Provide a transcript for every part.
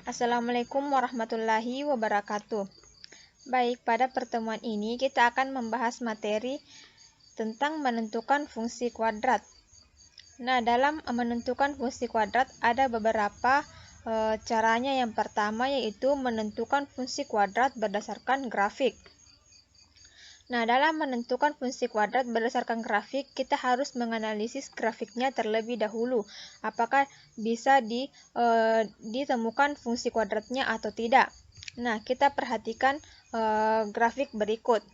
Assalamualaikum warahmatullahi wabarakatuh. Baik, pada pertemuan ini kita akan membahas materi tentang menentukan fungsi kuadrat. Nah, dalam menentukan fungsi kuadrat ada beberapa caranya. Yang pertama yaitu menentukan fungsi kuadrat berdasarkan grafik. Nah, dalam menentukan fungsi kuadrat berdasarkan grafik, kita harus menganalisis grafiknya terlebih dahulu. Apakah bisa ditemukan fungsi kuadratnya atau tidak. Nah, kita perhatikan grafik berikut.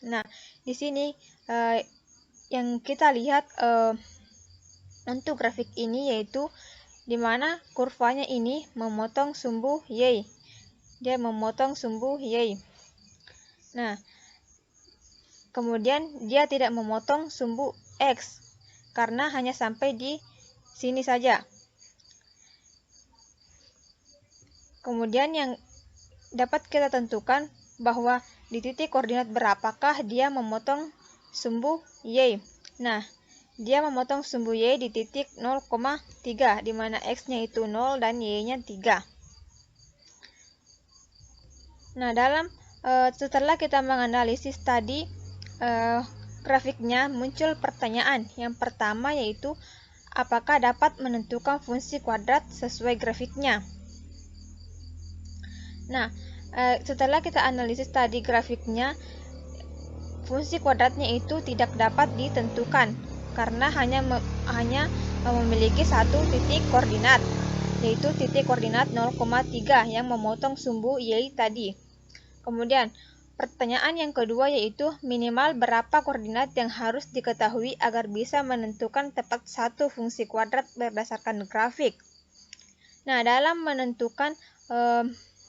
Nah, di sini yang kita lihat untuk grafik ini yaitu di mana kurvanya ini memotong sumbu Y. Dia memotong sumbu Y. Nah, kemudian dia tidak memotong sumbu X karena hanya sampai di sini saja. Kemudian yang dapat kita tentukan bahwa di titik koordinat berapakah dia memotong sumbu Y. Nah, dia memotong sumbu Y di titik 0,3 di mana X-nya itu 0 dan Y-nya 3. Nah, setelah kita menganalisis tadi grafiknya, muncul pertanyaan. Yang pertama yaitu apakah dapat menentukan fungsi kuadrat sesuai grafiknya. Nah, setelah kita analisis tadi grafiknya, fungsi kuadratnya itu tidak dapat ditentukan karena hanya memiliki satu titik koordinat, yaitu titik koordinat 0,3 yang memotong sumbu Y tadi. Kemudian pertanyaan yang kedua yaitu minimal berapa koordinat yang harus diketahui agar bisa menentukan tepat satu fungsi kuadrat berdasarkan grafik. Nah, dalam menentukan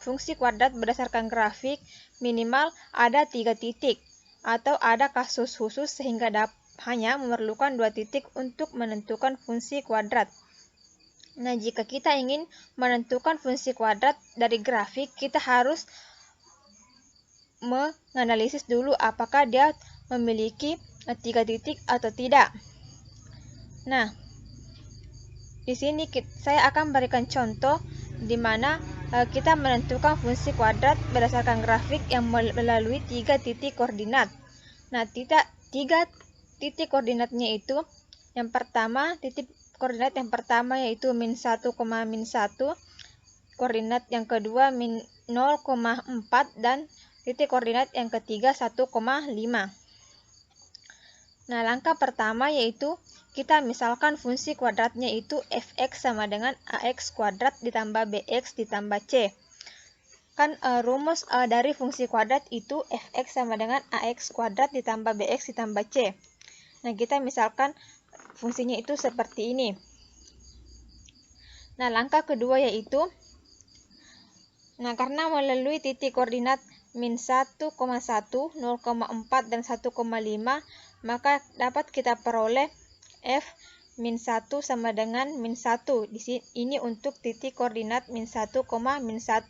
fungsi kuadrat berdasarkan grafik, minimal ada 3 titik atau ada kasus khusus sehingga hanya memerlukan 2 titik untuk menentukan fungsi kuadrat. Nah, jika kita ingin menentukan fungsi kuadrat dari grafik, kita harus menganalisis dulu apakah dia memiliki 3 titik atau tidak. Nah, di sini saya akan berikan contoh di mana kita menentukan fungsi kuadrat berdasarkan grafik yang melalui 3 titik koordinat. Nah, 3 titik koordinatnya itu yang pertama, titik koordinat yang pertama yaitu min 1, min 1, koordinat yang kedua min 0,4 dan titik koordinat yang ketiga 1,5. Nah, langkah pertama yaitu kita misalkan fungsi kuadratnya itu fx sama dengan ax kuadrat ditambah bx ditambah c. Kan rumus dari fungsi kuadrat itu fx sama dengan ax kuadrat ditambah bx ditambah c. Nah, kita misalkan fungsinya itu seperti ini. Nah, langkah kedua yaitu karena melalui titik koordinat min 1,1, 0,4, dan 1,5, maka dapat kita peroleh f min 1 sama dengan min 1. Ini untuk titik koordinat min 1, min 1.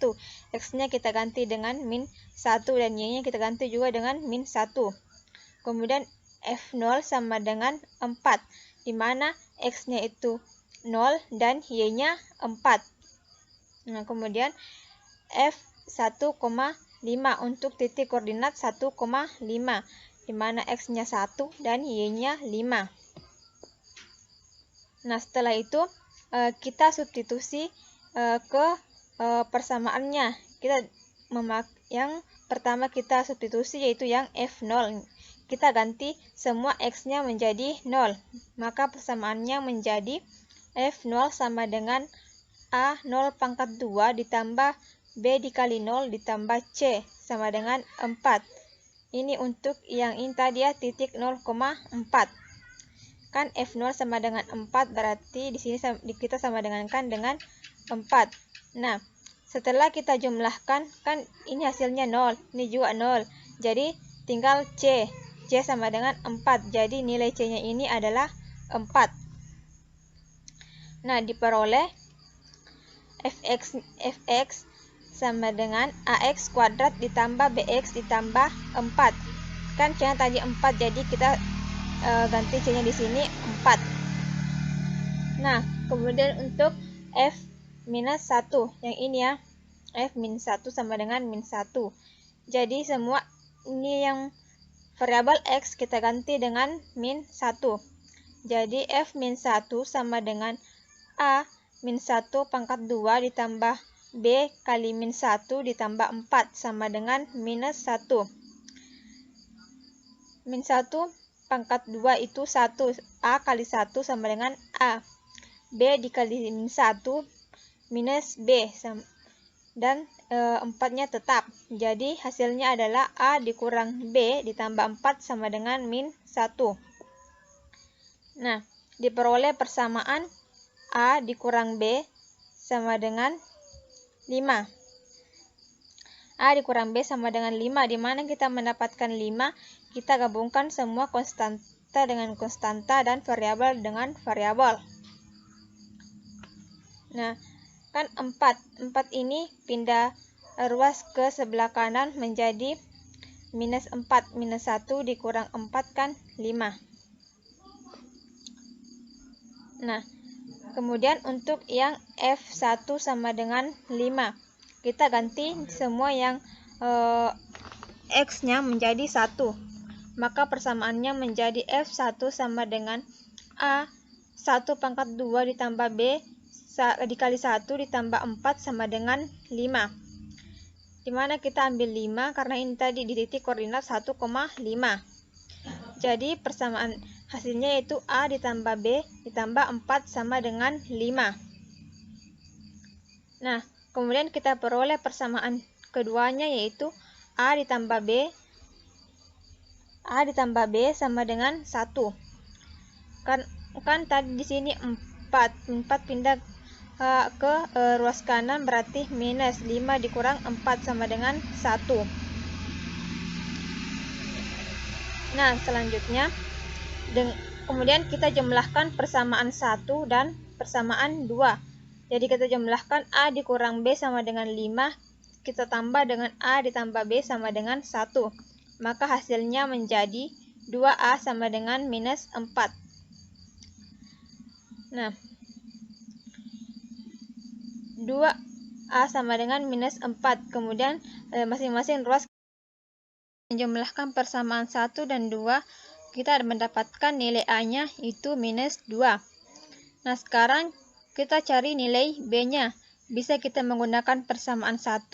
X-nya kita ganti dengan min 1 dan Y-nya kita ganti juga dengan min 1. Kemudian f0 sama dengan 4, di mana X-nya itu 0 dan Y-nya 4. Nah, kemudian f1,5 untuk titik koordinat 1,5 di mana X-nya 1 dan Y-nya 5. Nah, setelah itu kita substitusi ke persamaannya. Yang pertama kita substitusi yaitu yang f0. Kita ganti semua X-nya menjadi 0. Maka persamaannya menjadi f0 sama dengan A0 pangkat 2 ditambah B dikali 0 ditambah C sama dengan 4. Ini untuk yang ini tadi ya, titik 0,4. Kan F0 sama dengan 4, berarti di sini kita sama dengan 4. Nah, setelah kita jumlahkan, kan ini hasilnya 0, ini juga 0. Jadi tinggal C. C sama dengan 4. Jadi nilai C-nya ini adalah 4. Nah, diperoleh fx sama dengan ax kuadrat ditambah bx ditambah 4. Kan C-nya tadi 4, jadi kita ganti C-nya di sini 4. Nah, kemudian untuk f minus 1 yang ini ya, F min 1 sama dengan min 1. Jadi semua ini yang variabel X kita ganti dengan min 1. Jadi F min 1 sama dengan A min 1 pangkat 2 ditambah B kali min 1 ditambah 4 sama dengan minus 1. Min 1 pangkat 2 itu 1. A kali 1 sama dengan A. B dikali min 1 minus B. Dan 4-nya tetap. Jadi hasilnya adalah A dikurang B ditambah 4 sama dengan min 1. Nah, diperoleh persamaan A dikurang B sama dengan 5. A dikurang B sama dengan 5. Di mana kita mendapatkan 5? Kita gabungkan semua konstanta dengan konstanta dan variabel dengan variabel. Nah, kan 4. 4 ini pindah ruas ke sebelah kanan menjadi minus 4. Minus 1 dikurang 4 kan 5. Nah, kemudian untuk yang F1 sama dengan 5. Kita ganti semua yang X-nya menjadi 1. Maka persamaannya menjadi F1 sama dengan A 1 pangkat 2 ditambah B dikali 1 ditambah 4 sama dengan 5. Dimana kita ambil 5 karena ini tadi di titik koordinat 1,5. Jadi persamaan hasilnya yaitu A ditambah B ditambah 4 sama dengan 5. Nah, kemudian kita peroleh persamaan keduanya yaitu A ditambah B sama dengan 1. Kan tadi di sini 4 pindah ke ruas kanan berarti minus 5 dikurang 4 sama dengan 1. Nah, selanjutnya kemudian kita jumlahkan persamaan 1 dan persamaan 2. Jadi kita jumlahkan A dikurang B sama dengan 5, kita tambah dengan A ditambah B sama dengan 1. Maka hasilnya menjadi 2A sama dengan minus 4. Nah, 2A sama dengan minus 4. Kemudian masing-masing ruas menjumlahkan persamaan 1 dan 2, kita mendapatkan nilai A-nya itu minus 2. Nah, sekarang kita cari nilai B-nya. Bisa kita menggunakan persamaan 1,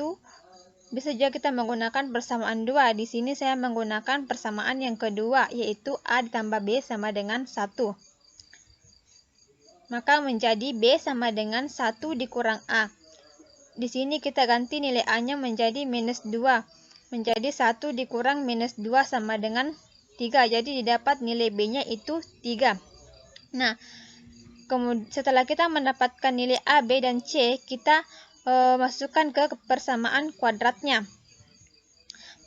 bisa juga kita menggunakan persamaan 2. Di sini saya menggunakan persamaan yang kedua, yaitu A ditambah B sama dengan 1. Maka menjadi B sama dengan 1 dikurang A. Di sini kita ganti nilai A-nya menjadi minus 2. Menjadi 1 dikurang minus 2 sama dengan 3. Jadi didapat nilai B-nya itu 3. Nah, setelah kita mendapatkan nilai A, B, dan C, kita masukkan ke persamaan kuadratnya.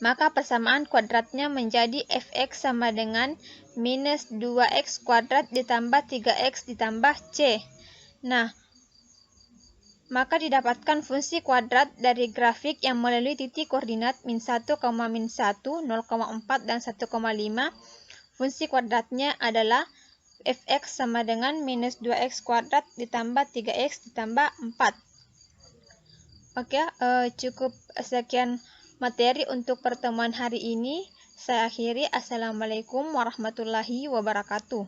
Maka persamaan kuadratnya menjadi Fx sama dengan minus 2x kuadrat ditambah 3x ditambah C. Nah, maka didapatkan fungsi kuadrat dari grafik yang melalui titik koordinat min 1, min 1, 0,4, dan 1,5. Fungsi kuadratnya adalah Fx sama dengan minus 2x kuadrat ditambah 3x ditambah 4. Oke, cukup sekian materi untuk pertemuan hari ini. Saya akhiri. Assalamualaikum warahmatullahi wabarakatuh.